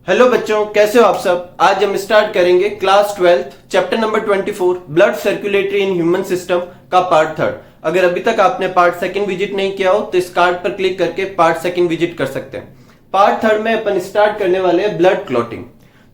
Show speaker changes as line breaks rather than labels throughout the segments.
Hello बच्चों, कैसे हो आप सब। आज हम स्टार्ट करेंगे class 12 chapter number 24 blood circulatory in human system का पार्ट थर्ड। अगर अभी तक आपने पार्ट सेकंड विजिट नहीं किया हो तो इस कार्ड पर क्लिक करके पार्ट सेकंड विजिट कर सकते हैं। पार्ट थर्ड में अपन स्टार्ट करने वाले हैं ब्लड क्लॉटिंग।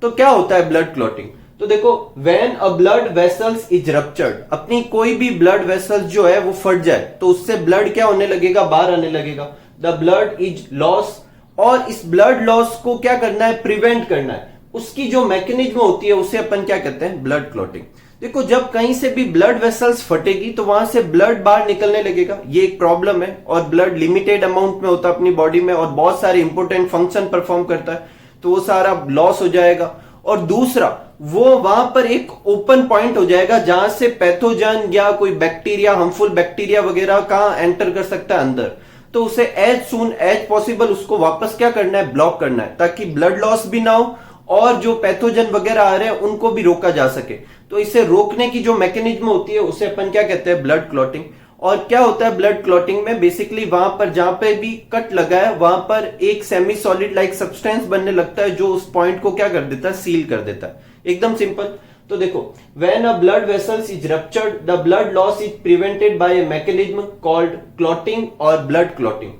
तो क्या होता है ब्लड क्लॉटिंग? तो देखो, when a blood vessels is ruptured, अपनी कोई भी ब्लड वेसल्स जो है वो फट जाए तो उससे ब्लड क्या होने लगेगा, बाहर आने लगेगा। द ब्लड इज लॉस, और इस ब्लड लॉस को क्या करना है, प्रिवेंट करना है। उसकी जो मैकेनिज्म होती है उसे अपन क्या कहते हैं, ब्लड क्लॉटिंग। देखो, जब कहीं से भी ब्लड वेसल्स फटेगी तो वहां से ब्लड बाहर निकलने लगेगा, ये एक प्रॉब्लम है। और ब्लड लिमिटेड अमाउंट में होता है अपनी बॉडी में और बहुत सारे इंपोर्टेंट फंक्शन परफॉर्म करता है, तो वो सारा लॉस हो जाएगा। और दूसरा, वो वहां पर एक ओपन पॉइंट हो जाएगा जहां से पैथोजन या कोई बैक्टीरिया, हार्मफुल बैक्टीरिया वगैरह कहां एंटर कर सकता है, अंदर। तो उसे एज सून एज पॉसिबल उसको वापस क्या करना है, ब्लॉक करना है, ताकि ब्लड लॉस भी ना हो और जो पैथोजन वगैरह आ रहे हैं उनको भी रोका जा सके। तो इसे रोकने की जो मैकेनिज्म होती है उसे अपन क्या कहते हैं, ब्लड क्लॉटिंग। और क्या होता है ब्लड क्लॉटिंग में, बेसिकली वहां पर जहां पे भी कट लगा है वहां पर एक सेमी सॉलिड लाइक सब्सटेंस बनने लगता है जो उस पॉइंट को क्या कर देता है, सील कर देता है। एकदम सिंपल। तो देखो, when a blood vessels is ruptured the blood loss is prevented by a mechanism called clotting और blood clotting.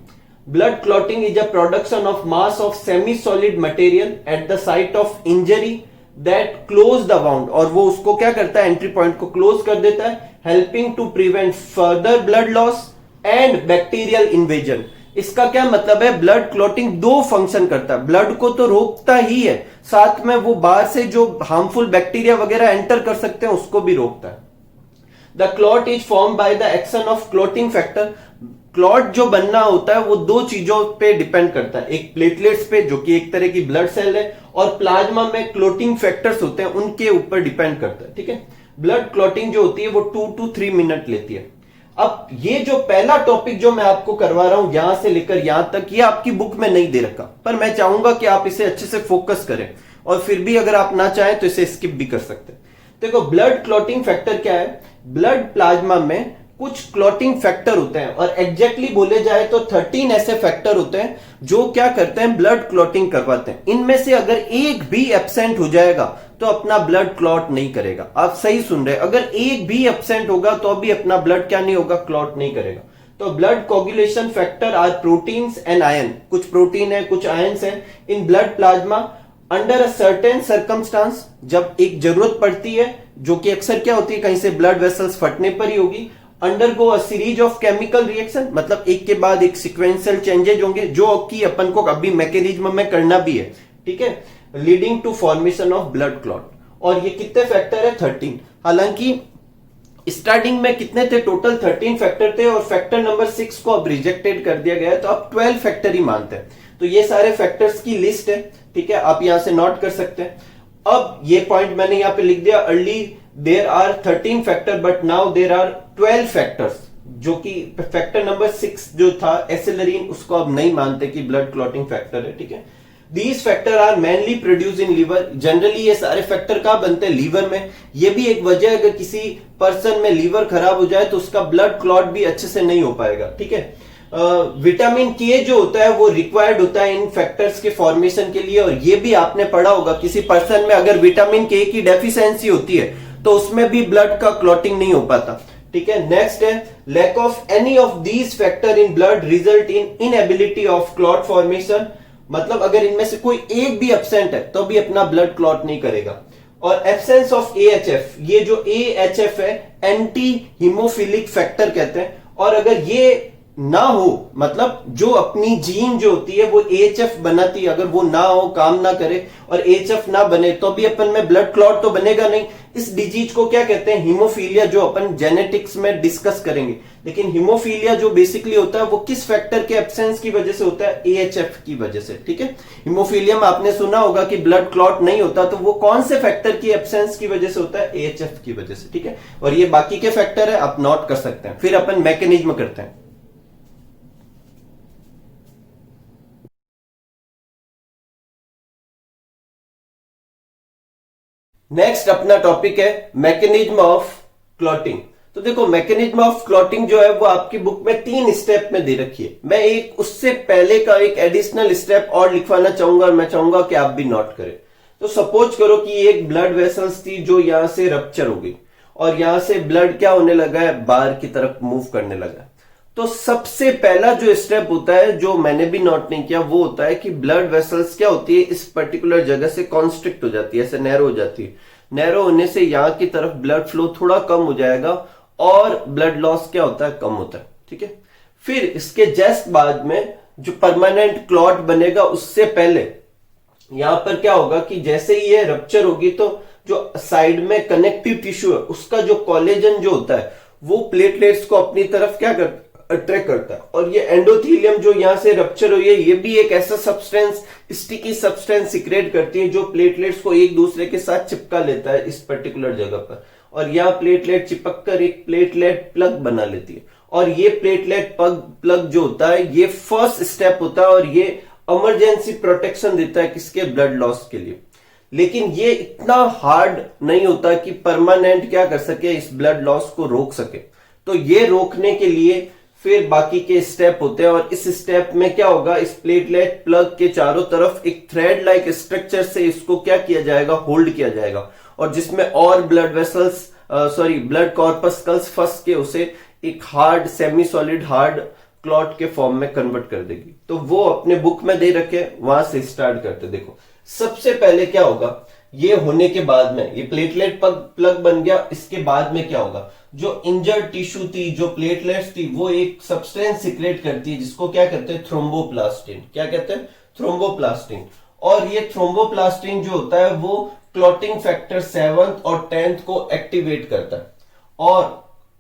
Blood clotting is a production of mass of semi solid material at the site of injury that close the wound, और वो उसको क्या करता है, entry point को close कर देता है, helping to prevent further blood loss and bacterial invasion. इसका क्या मतलब है, ब्लड क्लॉटिंग दो फंक्शन करता है। ब्लड को तो रोकता ही है, साथ में वो बाहर से जो हार्मफुल बैक्टीरिया वगैरह एंटर कर सकते हैं उसको भी रोकता है। The clot is form by the action of clotting factor. Clot जो बनना होता है वो दो चीजों पे डिपेंड करता है, एक प्लेटलेट्स पे जो कि एक तरह की ब्लड सेल है, और प्लाज्मा में क्लॉटिंग फैक्टर्स होते हैं उनके ऊपर डिपेंड करता है। ठीक है, ब्लड क्लॉटिंग जो होती है वो 2 to 3 मिनट लेती है। अब ये जो पहला टॉपिक जो मैं आपको करवा रहा हूं यहां से लेकर यहां तक, ये आपकी बुक में नहीं दे रखा, पर मैं चाहूंगा कि आप इसे अच्छे से फोकस करें, और फिर भी अगर आप ना चाहें तो इसे स्किप भी कर सकते हैं। देखो, ब्लड क्लॉटिंग फैक्टर क्या है, ब्लड प्लाज्मा में कुछ क्लॉटिंग फैक्टर होते हैं, और एग्जैक्टली बोले जाए तो 13 ऐसे फैक्टर होते हैं जो क्या करते हैं, ब्लड क्लॉटिंग करवाते हैं। इनमें से अगर एक भी एब्सेंट हो जाएगा तो अपना ब्लड क्लॉट नहीं करेगा। आप सही सुन रहे हैं, अगर एक भी एब्सेंट होगा तो भी अपना ब्लड क्या नहीं होगा, क्लॉट नहीं करेगा। तो blood coagulation factor are proteins and ion, कुछ प्रोटीन है कुछ आयंस है in blood plasma under a certain circumstance, जब एक जरूरत पड़ती है, जो कि अक्सर क्या होती है, कहीं से ब्लड वेसल्स फटने पर ही होगी, undergo a series of chemical reaction, मतलब एक के बाद एक सिक्वेंशियल चेंजेज होंगे जो कि अपन को अभी मैकेनिज्म में करना भी है। ठीक है, leading to formation of blood clot. और ये कितने फैक्टर है, 13। हालांकि स्टार्टिंग में कितने थे, टोटल 13 फैक्टर थे, और फैक्टर नंबर 6 को अब रिजेक्टेड कर दिया गया है, तो अब 12 फैक्टर ही मानते हैं। तो ये सारे फैक्टर्स की लिस्ट है। ठीक है, आप यहां से नोट कर सकते हैं। अब ये पॉइंट मैंने यहां पे लिख दिया, early there are 13 factor but now there are 12 factors, जो कि फैक्टर नंबर 6 जो था एसिलरीन, उसको अब नहीं मानते कि ब्लड क्लॉटिंग फैक्टर है। ठीक है, these factor are mainly produce in liver. Generally ये सारे फैक्टर कहां बनते हैं, लीवर में। ये भी एक वजह है, अगर किसी पर्सन में लीवर खराब हो जाए तो उसका ब्लड क्लॉट भी अच्छे से नहीं हो पाएगा। ठीक है, विटामिन के जो होता है वो रिक्वायर्ड होता है इन फैक्टर्स के फॉर्मेशन के लिए, और ये भी आपने पढ़ा होगा, किसी पर्सन में अगर विटामिन के की डेफिशिएंसी होती है तो उसमें भी ब्लड का क्लॉटिंग नहीं हो पाता। ठीक है, नेक्स्ट है lack of any of these factor in blood result in inability of clot formation, मतलब अगर इनमें से कोई एक भी एब्सेंट है तो भी अपना ब्लड क्लॉट नहीं करेगा। और एब्सेंस ऑफ एएचएफ, ये जो एएचएफ है एंटी हीमोफिलिक फैक्टर कहते हैं, और अगर ये ना हो, मतलब जो अपनी जीन जो होती है वो एएचएफ बनाती है, अगर वो ना हो, काम ना करे और एएचएफ ना बने तो भी अपन में ब्लड क्लॉट तो बनेगा नहीं। इस डिजीज को क्या कहते हैं, हीमोफीलिया, जो अपन जेनेटिक्स में डिस्कस करेंगे। लेकिन हीमोफीलिया जो बेसिकली होता है वो किस फैक्टर के एब्सेंस की वजह से होता है, एएचएफ की वजह से। ठीक है, हीमोफीलिया में आपने सुना होगा कि ब्लड क्लॉट नहीं होता, तो वो कौन से फैक्टर की एब्सेंस की वजह से होता है, एएचएफ की वजह से। ठीक है, और ये बाकी के फैक्टर है, आप नोट कर सकते हैं। फिर अपन मैकेनिज्म करते हैं। नेक्स्ट अपना टॉपिक है मैकेनिज्म ऑफ क्लॉटिंग। तो देखो मैकेनिज्म ऑफ क्लॉटिंग जो है वो आपकी बुक में 3 स्टेप में दे रखी है। मैं एक उससे पहले का एक एडिशनल स्टेप और लिखवाना चाहूंगा और मैं चाहूंगा कि आप भी नोट करें। तो सपोज करो कि एक ब्लड वेसल्स थी जो यहां से रप्चर हो गई और यहां से ब्लड क्या होने लगा है, बाहर की तरफ मूव करने लगा है। तो सबसे पहला जो स्टेप होता है जो मैंने भी नोट नहीं किया वो होता है कि ब्लड वेसल्स क्या होती है, इस पर्टिकुलर जगह से कॉन्स्ट्रिक्ट हो जाती है, ऐसे नैरो हो जाती है। नैरो होने से यहां की तरफ ब्लड फ्लो थोड़ा कम हो जाएगा और ब्लड लॉस क्या होता है, कम होता है। ठीक है, फिर इसके जस्ट बाद में जो परमानेंट क्लॉट बनेगा उससे पहले यहां पर क्या होगा कि जैसे ही ये रप्चर होगी तो जो साइड में कनेक्टिव टिश्यू है उसका जो कोलेजन जो होता है वो प्लेटलेट्स को अपनी तरफ क्या करता है, अट्रैक्ट करता है। और ये एंडोथीलियम जो यहां से रप्चर हुई है ये भी एक ऐसा सब्सटेंस, स्टिकी सब्सटेंस सिक्रेट करती है जो प्लेटलेट्स को एक दूसरे के साथ चिपका लेता है इस पर्टिकुलर जगह पर। और यहाँ प्लेटलेट चिपक कर एक प्लेटलेट प्लग बना लेती है। और ये प्लेटलेट प्लग जो होता है ये फर्स्ट स्टेप होता है और ये इमरजेंसी प्रोटेक्शन देता है किसके, ब्लड लॉस के लिए। लेकिन ये इतना हार्ड नहीं होता कि परमानेंट क्या कर सके, इस ब्लड लॉस को रोक सके। तो ये रोकने के लिए फिर बाकी के स्टेप होते हैं और इस स्टेप में क्या होगा, इस प्लेटलेट प्लग के चारों तरफ एक थ्रेड लाइक स्ट्रक्चर से इसको क्या किया जाएगा, होल्ड किया जाएगा। और जिसमें और ब्लड वेसल्स ब्लड कॉर्पस्कल्स फंस के उसे एक hard semi solid hard clot के फॉर्म में कन्वर्ट कर देगी। तो वो अपने बुक में दे रखे, वहां से स्टार्ट करते। देखो सबसे पहले क्या होगा, ये होने के बाद में ये प्लेटलेट प्लग बन गया, इसके बाद में क्या होगा, जो इंजर्ड टिश्यू थी, जो प्लेटलेट्स थी, वो एक सब्सटेंस सिक्रेट करती है जिसको क्या कहते हैं, थ्रोम्बोप्लास्टिन। क्या कहते हैं, थ्रोम्बोप्लास्टिन। और ये थ्रोम्बोप्लास्टिन जो होता है वो क्लॉटिंग फैक्टर 7th और 10th को एक्टिवेट करता है। और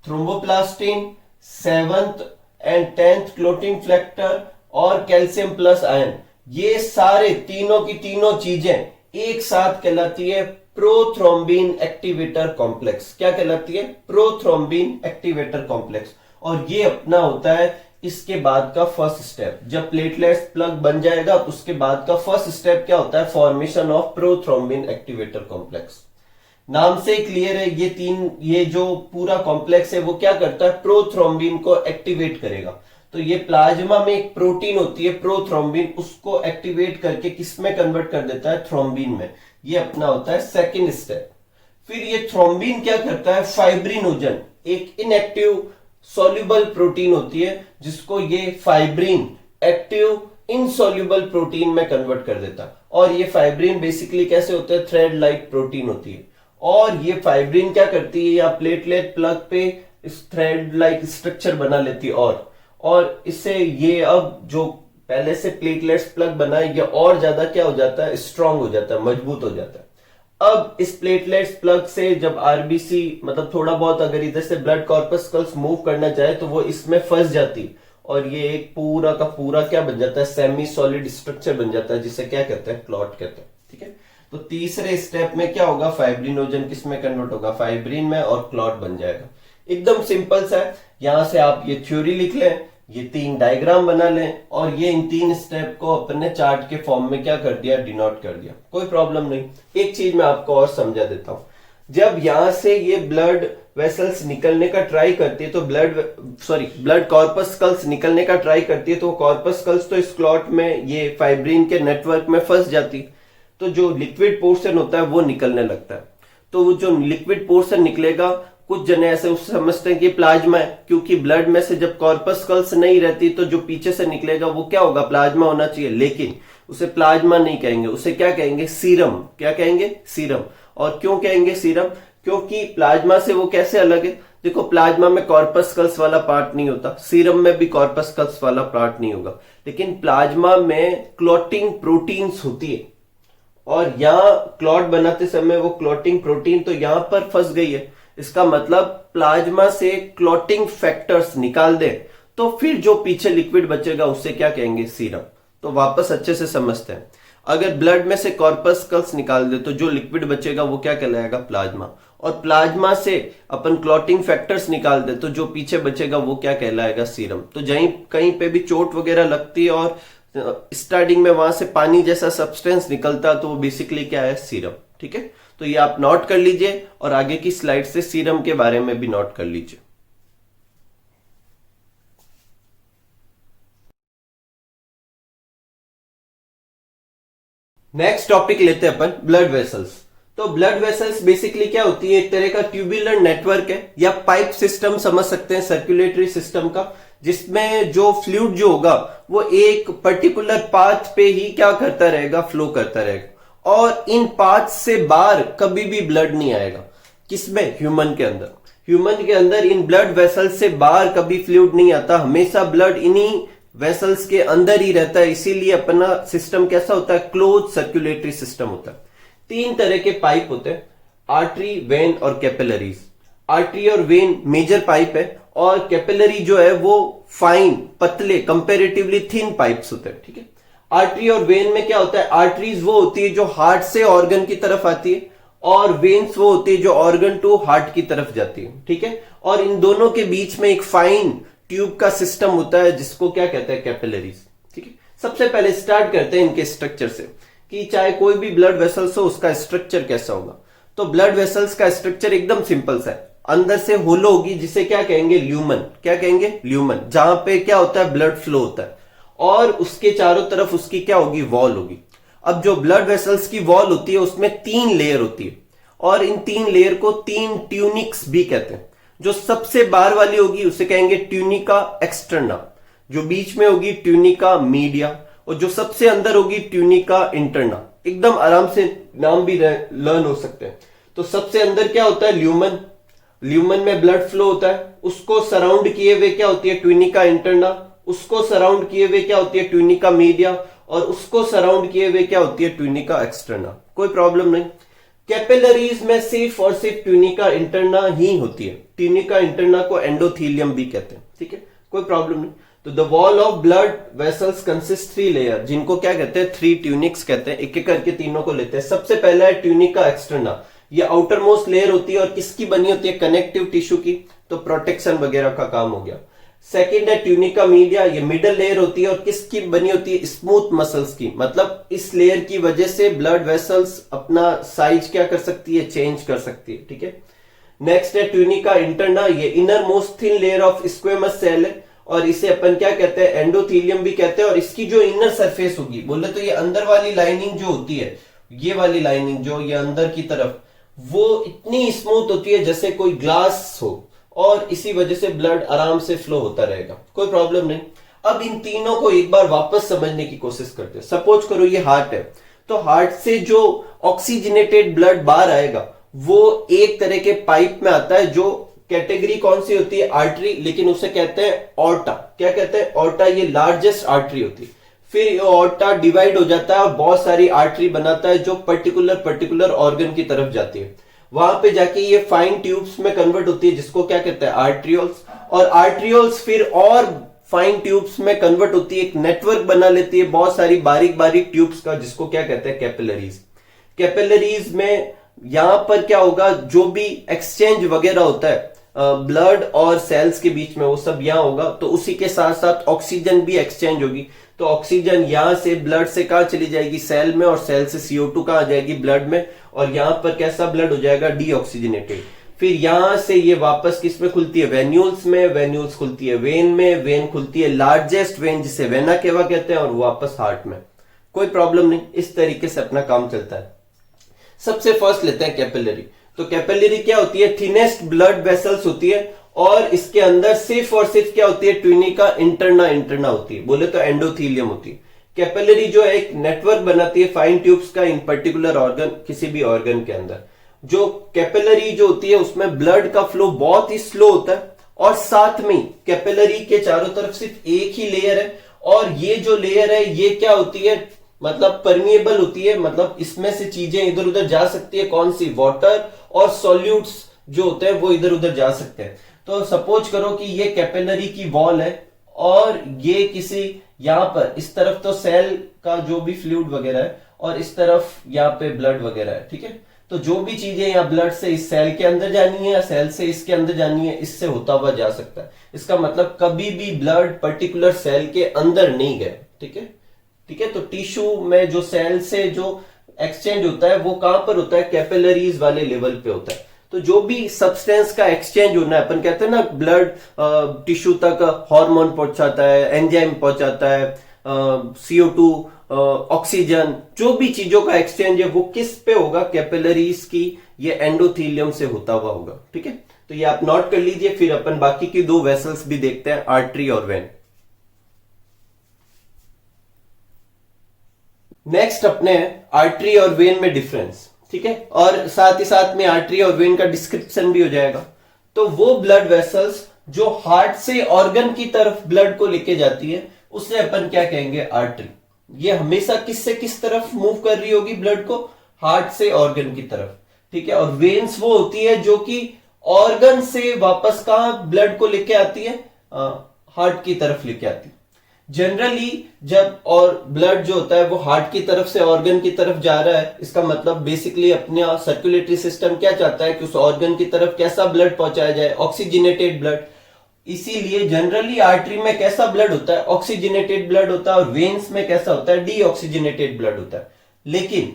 thromboplastin, 7th and 10th clotting factor और कैल्शियम प्लस आयन, ये सारे तीनों की तीनों चीजें एक साथ कहलाती है प्रोथ्रोम्बिन एक्टिवेटर कॉम्प्लेक्स। क्या कहलाती है, प्रोथ्रोम्बिन एक्टिवेटर कॉम्प्लेक्स। और ये अपना होता है इसके बाद का फर्स्ट स्टेप। जब प्लेटलेट्स प्लग बन जाएगा तो उसके बाद का फर्स्ट स्टेप क्या होता है, formation of prothrombin activator complex. नाम से क्लियर है, ये जो पूरा कॉम्प्लेक्स है वो क्या करता है, प्रोथ्रोम्बिन को एक्टिवेट करेगा। तो ये प्लाज्मा में एक प्रोटीन होती है प्रोथ्रोम्बिन, उसको एक्टिवेट करके किस में कन्वर्ट कर देता है, थ्रोम्बिन में। ये अपना होता है सेकेंड स्टेप। फिर ये थ्रोम्बिन क्या करता है, फाइब्रिनोजन, एक इनएक्टिव सॉल्युबल प्रोटीन होती है जिसको ये फाइब्रिन एक्टिव इनसॉल्युबल प्रोटीन में कन्वर्ट कर देता है। और ये फाइब्रिन बेसिकली कैसे होते हैं, थ्रेड लाइक प्रोटीन होती है। और ये फाइब्रिन क्या करती है, या प्लेटलेट प्लग पे इस थ्रेड लाइक स्ट्रक्चर बना लेती है और इससे ये अब जो पहले से प्लेटलेट्स प्लग बना है ये और ज्यादा क्या हो जाता है, स्ट्रांग हो जाता है, मजबूत हो जाता है। अब इस प्लेटलेट्स प्लग से जब आरबीसी मतलब थोड़ा बहुत अगर इधर से ब्लड कॉर्पस्कल्स मूव करना चाहे तो वो इसमें फंस जाती और ये एक पूरा का पूरा क्या बन जाता है, सेमी सॉलिड स्ट्रक्चर बन जाता है जिसे क्या कहते हैं, क्लॉट कहते हैं। ठीक है, तो तीसरे स्टेप में क्या होगा, फाइब्रिनोजन किस में कन्वर्ट होगा, फाइब्रिन में, और क्लॉट बन जाएगा। एकदम सिंपल सा है। यहां से आप ये थ्योरी लिख लें, ये 3 डायग्राम बना लें और ये इन 3 स्टेप को अपने चार्ट के फॉर्म में क्या कर दिया, डिनोट कर दिया, कोई प्रॉब्लम नहीं। एक चीज मैं आपको और समझा देता हूं, जब यहां से ये ब्लड वेसल्स निकलने का ट्राई करती है तो ब्लड कॉर्पस्कल्स निकलने का ट्राई करती है तो कॉर्पस्कल्स तो इस क्लॉट में ये फाइब्रिन के नेटवर्क में फंस जाती, तो जो लिक्विड पोर्शन होता है वो निकलने लगता है। तो वो जो लिक्विड पोर्शन निकलेगा, कुछ जने ऐसे उससे समझते हैं कि प्लाज्मा है, क्योंकि ब्लड में से जब कॉर्पस्कल्स नहीं रहती तो जो पीछे से निकलेगा वो क्या होगा, प्लाज्मा होना चाहिए। लेकिन उसे प्लाज्मा नहीं कहेंगे, उसे क्या कहेंगे, सीरम। क्या कहेंगे, सीरम। और क्यों कहेंगे सीरम, क्योंकि प्लाज्मा से वो कैसे अलग है, देखो प्लाज्मा में कॉर्पस्कल्स वाला पार्ट नहीं होता, सीरम में भी कॉर्पस्कल्स वाला पार्ट नहीं होगा, लेकिन प्लाज्मा में क्लॉटिंग प्रोटीन्स होती है और यहाँ क्लॉट बनाते समय वो क्लॉटिंग प्रोटीन तो यहां पर फंस गई है। इसका मतलब प्लाज्मा से क्लॉटिंग फैक्टर्स निकाल दे तो फिर जो पीछे लिक्विड बचेगा उसे क्या कहेंगे, सीरम। तो वापस अच्छे से समझते हैं, अगर ब्लड में से कॉर्पस्कल्स निकाल दे तो जो लिक्विड बचेगा वो क्या कहलाएगा, प्लाज्मा। और प्लाज्मा से अपन क्लॉटिंग फैक्टर्स निकाल दे तो जो पीछे बचेगा वो क्या कहलाएगा, सीरम। तो कहीं पे भी चोट वगैरह लगती है और स्टार्टिंग में वहां से पानी जैसा सब्सटेंस निकलता तो वो बेसिकली क्या है, सीरम। ठीक है, तो ये आप नोट कर लीजिए और आगे की स्लाइड से सीरम के बारे में भी नोट कर लीजिए। नेक्स्ट टॉपिक लेते हैं अपन ब्लड वेसल्स। तो ब्लड वेसल्स बेसिकली क्या होती है, एक तरह का ट्यूबुलर नेटवर्क है या पाइप सिस्टम समझ सकते हैं सर्कुलेटरी सिस्टम का, जिसमें जो फ्लूइड जो होगा वो एक पर्टिकुलर पाथ पे ही क्या करता रहेगा, फ्लो करता रहेगा और इन पाथ से बाहर कभी भी ब्लड नहीं आएगा। किसमें? ह्यूमन के अंदर। ह्यूमन के अंदर इन ब्लड वेसल्स से बाहर कभी फ्लूइड नहीं आता, हमेशा ब्लड इन्हीं वेसल्स के अंदर ही रहता है। इसीलिए अपना सिस्टम कैसा होता है, क्लोज सर्कुलेटरी सिस्टम होता है। 3 तरह के पाइप होते हैं, आर्टरी, वेन और कैपिलरीज। आर्टरी और वेन मेजर पाइप है और कैपिलरी जो है वो फाइन, पतले, कंपेरेटिवली थिन पाइप्स होते हैं। ठीक है, आर्टरी और वेन में क्या होता है, आर्टरीज वो होती है जो हार्ट से ऑर्गन की तरफ आती है और वेन्स वो होती है जो ऑर्गन टू हार्ट की तरफ जाती है। ठीक है, और इन दोनों के बीच में एक फाइन ट्यूब का सिस्टम होता है जिसको क्या कहते हैं, कैपिलरीज। ठीक है, सबसे पहले स्टार्ट करते हैं इनके स्ट्रक्चर से कि चाहे कोई भी ब्लड वेसल्स हो उसका स्ट्रक्चर कैसा होगा। तो ब्लड वेसल्स का स्ट्रक्चर एकदम सिंपल सा है, अंदर से होलो होगी जिसे क्या कहेंगे, ल्यूमन। क्या कहेंगे, ल्यूमन, जहां पे क्या होता है, ब्लड फ्लो होता है और उसके चारों तरफ उसकी क्या होगी, वॉल होगी। अब जो ब्लड वेसल्स की वॉल होती है उसमें 3 लेयर होती है और इन 3 लेयर को 3 ट्यूनिक्स भी कहते हैं। जो सबसे बाहर वाली होगी उसे कहेंगे ट्यूनिका एक्सटर्ना, जो बीच में होगी ट्यूनिका मीडिया और जो सबसे अंदर होगी ट्यूनिका इंटरना। एकदम आराम से नाम भी लर्न हो सकते हैं। तो सबसे अंदर क्या होता है, ल्यूमन। ल्यूमन में ब्लड फ्लो होता है, उसको सराउंड किए हुए क्या होती है, ट्यूनिका इंटरना। उसको सराउंड किए हुए क्या होती है, ट्यूनिका मीडिया और उसको सराउंड किए हुए क्या होती है, ट्यूनिका एक्सटर्ना। कोई प्रॉब्लम नहीं। कैपिलरीज में सिर्फ और सिर्फ ट्यूनिका इंटरना ही होती है। ट्यूनिका इंटरना को एंडोथीलियम भी कहते हैं। ठीक है, कोई प्रॉब्लम नहीं। तो the wall of blood vessels consist 3 layer, जिनको क्या कहते हैं, 3 ट्यूनिक्स कहते हैं। एक एक करके तीनों को लेते हैं। सबसे पहला है ट्यूनिका एक्सटर्ना, ये आउटर मोस्ट लेयर होती है और किसकी बनी होती है, कनेक्टिव टिश्यू की, तो प्रोटेक्शन वगैरह का काम हो गया। सेकेंड है ट्यूनिका मीडिया, ये मिडल लेयर होती है और किसकी बनी होती है, स्मूथ मसल्स की। मतलब इस लेयर की वजह से ब्लड वेसल्स अपना साइज क्या कर सकती है, चेंज कर सकती है। ठीक है, नेक्स्ट है ट्यूनिका इंटरना, ये inner most thin layer of squamous cell है और इसे अपन क्या कहते हैं, एंडोथीलियम भी कहते हैं। और इसकी जो इनर सरफेस होगी, बोले तो ये अंदर वाली लाइनिंग जो होती है, ये वाली लाइनिंग जो ये अंदर की तरफ, वो इतनी स्मूथ होती है जैसे कोई ग्लास हो और इसी वजह से ब्लड आराम से फ्लो होता रहेगा। कोई प्रॉब्लम नहीं। अब इन तीनों को एक बार वापस समझने की कोशिश करते हैं। सपोज करो ये हार्ट है, तो हार्ट से जो ऑक्सीजनेटेड ब्लड बाहर आएगा वो एक तरह के पाइप में आता है, जो कैटेगरी कौन सी होती है, आर्टरी, लेकिन उसे कहते हैं ऑर्टा। क्या कहते हैं, ऑर्टा, ये लार्जेस्ट आर्टरी होती है। फिर ऑर्टा डिवाइड हो जाता है और बहुत सारी आर्टरी बनाता है जो पर्टिकुलर ऑर्गन की तरफ जाती है। वहां पे जाके ये फाइन ट्यूब्स में कन्वर्ट होती है जिसको क्या कहते हैं, आर्ट्रियोल्स। और आर्ट्रियोल्स फिर और फाइन ट्यूब्स में कन्वर्ट होती है, एक नेटवर्क बना लेती है बहुत सारी बारीक बारीक ट्यूब्स का, जिसको क्या कहते हैं, कैपिलरीज। कैपिलरीज में यहां पर क्या होगा, जो भी एक्सचेंज वगैरह होता है ब्लड और सेल्स के बीच में, वो सब यहां होगा। तो उसी के साथ साथ ऑक्सीजन भी एक्सचेंज होगी। तो ऑक्सीजन यहां से ब्लड से कहां चली जाएगी, सेल में, और सेल से CO2 कहां आ जाएगी, ब्लड में, और यहां पर कैसा ब्लड हो जाएगा, डीऑक्सीजनेटेड। फिर यहां से ये वापस किस में खुलती है, वेन्यूल्स में, वेन्यूल्स खुलती है वेन में, वेन खुलती है लार्जेस्ट वेन जिसे वेना केवा कहते हैं, और वापस हार्ट में। कोई प्रॉब्लम नहीं, इस तरीके से अपना काम चलता है। सबसे फर्स्ट लेते हैं कैपिलरी। तो कैपिलरी क्या होती है, थिनेस्ट ब्लड वेसल्स होती है और इसके अंदर सिर्फ और सिर्फ क्या होती है, ट्यूनिका इंटरना होती है, बोले तो एंडोथीलियम होती है। कैपिलरी जो है एक नेटवर्क बनाती है फाइन ट्यूब्स का इन पर्टिकुलर ऑर्गन, किसी भी ऑर्गन के अंदर। जो कैपिलरी जो होती है उसमें ब्लड का फ्लो बहुत ही स्लो होता है और साथ में कैपिलरी के चारों तरफ सिर्फ एक ही लेयर है और ये जो लेयर है ये क्या होती है, मतलब परमिएबल होती है, मतलब इसमें से चीजें इधर उधर जा सकती है। कौन सी, वाटर और सॉल्यूट्स जो होते हैं वो इधर उधर जा सकते हैं। तो सपोज करो कि ये कैपिलरी की वॉल है और ये किसी यहां पर इस तरफ तो सेल का जो भी फ्लूइड वगैरह है और इस तरफ यहाँ पे ब्लड वगैरह है। ठीक है, तो जो भी चीजें यहाँ ब्लड से इस सेल के अंदर जानी है या सेल से इसके अंदर जानी है, इससे होता हुआ जा सकता है। इसका मतलब कभी भी ब्लड पर्टिकुलर सेल के अंदर नहीं गया। ठीक है, ठीक है। तो टिश्यू में जो सेल से जो एक्सचेंज होता है वो कहां पर होता है, कैपिलरीज वाले लेवल पे होता है। तो जो भी सब्सटेंस का एक्सचेंज होना है, अपन कहते हैं ना ब्लड टिश्यू तक हार्मोन पहुंचाता है, एंजाइम पहुंचाता है, CO2, ऑक्सीजन, जो भी चीजों का एक्सचेंज है वो किस पे होगा, कैपिलरीज की, ये एंडोथीलियम से होता हुआ होगा। ठीक है, तो ये आप नोट कर लीजिए। फिर अपन बाकी की दो वेसल्स भी देखते हैं, आर्टरी और वेन। नेक्स्ट अपने आर्टरी और वेन में डिफरेंस। ठीक है, और साथ ही साथ में आर्टरी और वेन का डिस्क्रिप्शन भी हो जाएगा। तो वो ब्लड वेसल्स जो हार्ट से ऑर्गन की तरफ ब्लड को लेके जाती है उसे अपन क्या कहेंगे, आर्टरी। ये हमेशा किस से किस तरफ मूव कर रही होगी ब्लड को, हार्ट से ऑर्गन की तरफ। ठीक है, और वेन्स वो होती है जो कि ऑर्गन से वापस कहां ब्लड को लेके आती है, हार्ट की तरफ लेके आती है। जनरली जब और ब्लड जो होता है वो हार्ट की तरफ से ऑर्गन की तरफ जा रहा है, इसका मतलब बेसिकली अपने सर्कुलेटरी सिस्टम क्या चाहता है कि उस ऑर्गन की तरफ कैसा ब्लड पहुंचाया जाए, ऑक्सीजनेटेड ब्लड। इसीलिए जनरली आर्टरी में कैसा ब्लड होता है, ऑक्सीजनेटेड ब्लड होता है, और वेन्स में कैसा होता है, डीऑक्सीजनेटेड ब्लड होता है। लेकिन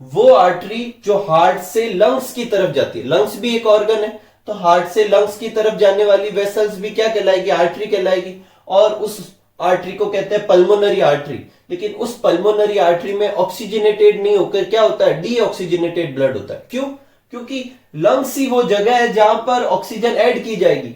वो आर्टरी जो हार्ट से लंग्स की तरफ जाती है, लंग्स भी एक ऑर्गन है, तो हार्ट से लंग्स की तरफ जाने वाली वेसल्स भी क्या कहलाएगी, आर्टरी कहलाएगी। और उस आर्टरी को कहते हैं पल्मोनरी आर्टरी। लेकिन उस पल्मोनरी आर्टरी में ऑक्सीजनेटेड नहीं होकर क्या होता है, डीऑक्सीजनेटेड ब्लड होता है। क्यों? क्योंकि लंग्स ही वो जगह है जहां पर ऑक्सीजन ऐड की जाएगी।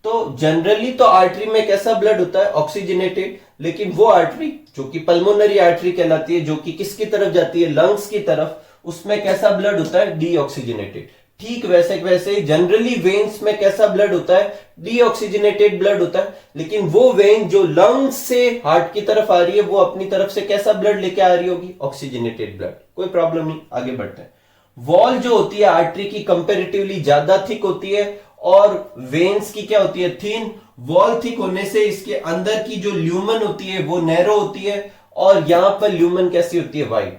तो जनरली तो आर्टरी में कैसा ब्लड होता है, ऑक्सीजनेटेड। लेकिन वो आर्टरी जो कि पल्मोनरी आर्टरी कहलाती है, जो कि किसकी तरफ जाती है, लंग्स की तरफ, उसमें कैसा ब्लड होता है, डीऑक्सीजनेटेड। ठीक वैसे ही जनरली वेन्स में कैसा ब्लड होता है, डीऑक्सीजनेटेड ब्लड होता है। लेकिन वो वेन जो लंग्स से हार्ट की तरफ आ रही है वो अपनी तरफ से कैसा ब्लड लेके आ रही होगी, ऑक्सीजनेटेड ब्लड। कोई प्रॉब्लम नहीं, आगे बढ़ते हैं। वॉल जो होती है आर्टरी की कंपेरेटिवली ज्यादा थिक होती है और वेन्स की क्या होती है, थिन। वॉल थिक होने से इसके अंदर की जो ल्यूमन होती है वो नैरो होती है, और यहां पर ल्यूमन कैसी होती है, वाइड।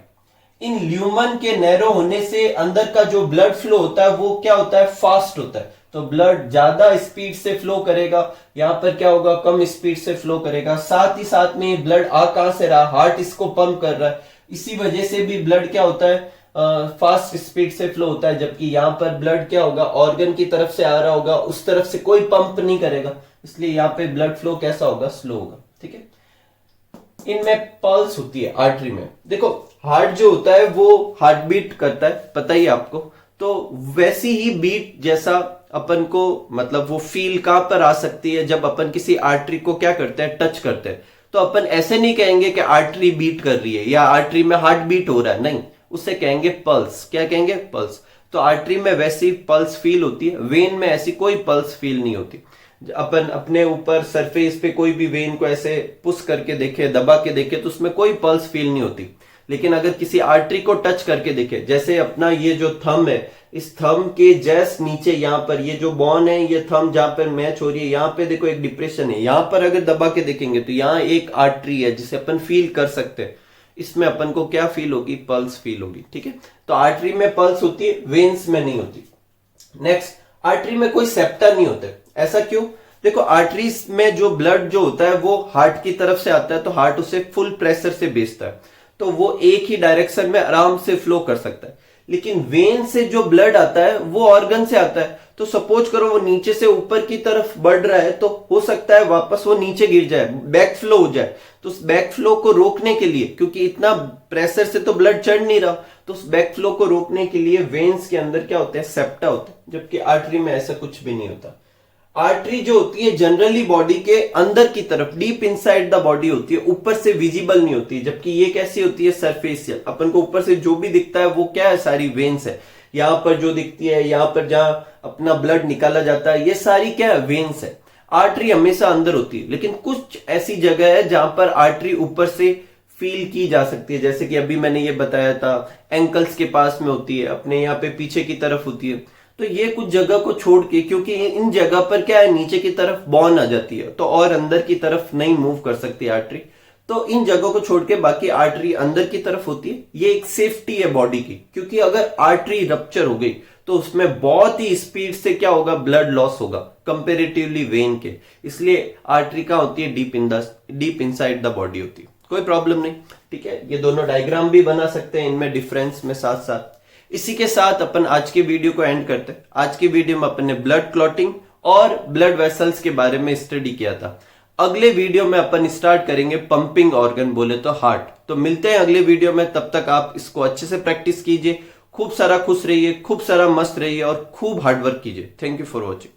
इन ल्यूमन के नैरो होने से अंदर का जो ब्लड फ्लो होता है वो क्या होता है, फास्ट होता है। तो ब्लड ज्यादा स्पीड से फ्लो करेगा, यहां पर क्या होगा, कम स्पीड से फ्लो करेगा। साथ ही साथ में ब्लड आ कहां से रहा, हार्ट इसको पंप कर रहा है, इसी वजह से भी ब्लड क्या होता है, फास्ट स्पीड से फ्लो होता है। जबकि यहां पर ब्लड क्या होगा, ऑर्गन की तरफ से आ रहा होगा, उस तरफ से कोई पंप नहीं करेगा, इसलिए यहां पे ब्लड फ्लो कैसा होगा, स्लो होगा। ठीक है, इनमें पल्स होती है आर्टरी में। देखो हार्ट जो होता है वो हार्ट बीट करता है, पता ही आपको। तो वैसी ही बीट जैसा अपन को मतलब वो फील कहां पर आ सकती है, जब अपन किसी आर्टरी को क्या करते हैं, टच करते हैं। तो अपन ऐसे नहीं कहेंगे कि आर्टरी बीट कर रही है या आर्टरी में हार्ट बीट हो रहा है, नहीं, उससे कहेंगे पल्स। क्या कहेंगे, पल्स। तो आर्टरी में वैसी पल्स फील होती है, वेन में ऐसी कोई पल्स फील नहीं होती। अपन अपने ऊपर सरफेस पे कोई भी वेन को ऐसे पुश करके देखे, दबा के देखे, तो उसमें कोई पल्स फील नहीं होती। लेकिन अगर किसी आर्टरी को टच करके देखे, जैसे अपना ये जो थंब है, इस थंब के जस्ट नीचे यहाँ पर ये जो बोन है, ये थंब जहां पर मैच हो रही है, यहाँ पे देखो एक डिप्रेशन है, यहाँ पर अगर दबा के देखेंगे तो यहाँ एक आर्टरी है जिसे अपन फील कर सकते हैं। इसमें अपन को क्या फील होगी, पल्स फील होगी। ठीक है, तो आर्टरी में पल्स होती है, वेन्स में नहीं होती। नेक्स्ट, आर्टरी में कोई सेप्टा नहीं होता। ऐसा क्यों? देखो आर्टरीज में जो ब्लड जो होता है वो हार्ट की तरफ से आता है, तो हार्ट उसे फुल प्रेशर से भेजता है, तो वो एक ही डायरेक्शन में आराम से फ्लो कर सकता है। लेकिन वेन से जो ब्लड आता है वो ऑर्गन से आता है। तो सपोज करो वो नीचे से ऊपर की तरफ बढ़ रहा है, तो हो सकता है वापस वो नीचे गिर जाए, बैक फ्लो हो जाए। तो उस बैक फ्लो को रोकने के लिए, क्योंकि इतना प्रेशर से तो ब्लड चढ़ नहीं रहा, तो उस बैक फ्लो को रोकने के लिए वेन्स के अंदर क्या होता है, सेप्टा होता है। जबकि आर्टरी में ऐसा कुछ भी नहीं होता। आर्टरी जो होती है जनरली बॉडी के अंदर की तरफ, डीप इनसाइड द बॉडी होती है, ऊपर से विजिबल नहीं होती। जबकि ये कैसी होती है, सरफेसियल। अपन को ऊपर से जो भी दिखता है वो क्या है, सारी वेन्स है। यहाँ पर जो दिखती है, यहाँ पर जहां अपना ब्लड निकाला जाता है, ये सारी क्या है, वेन्स है। आर्टरी हमेशा अंदर होती है, लेकिन कुछ ऐसी जगह है जहां पर आर्टरी ऊपर से फील की जा सकती है। जैसे कि अभी मैंने ये बताया था, एंकल्स के पास में होती है, अपने यहाँ पे पीछे की तरफ होती है। तो ये कुछ जगह को छोड़ के, क्योंकि इन जगह पर क्या है, नीचे की तरफ बॉन आ जाती है, तो और अंदर की तरफ नहीं मूव कर सकती आर्टरी। तो इन जगहों को छोड़ के बाकी आर्टरी अंदर की तरफ होती है। ये एक सेफ्टी है बॉडी की, क्योंकि अगर आर्टरी रप्चर हो गई तो उसमें बहुत ही स्पीड से क्या होगा, ब्लड लॉस होगा कंपेरेटिवली वेन के। इसलिए आर्टरी का होती है डीप इनसाइड द बॉडी होती है। कोई प्रॉब्लम नहीं, ठीक है। ये दोनों डायग्राम भी बना सकते हैं इनमें डिफरेंस में साथ साथ। इसी के साथ अपन आज की वीडियो को एंड करते हैं। आज की वीडियो में अपन ने ब्लड क्लॉटिंग और ब्लड वेसल्स के बारे में स्टडी किया था। अगले वीडियो में अपन स्टार्ट करेंगे पंपिंग ऑर्गन, बोले तो हार्ट। तो मिलते हैं अगले वीडियो में, तब तक आप इसको अच्छे से प्रैक्टिस कीजिए, खूब सारा खुश रहिए, खूब सारा मस्त रहिए और खूब हार्डवर्क कीजिए। Thank you for watching.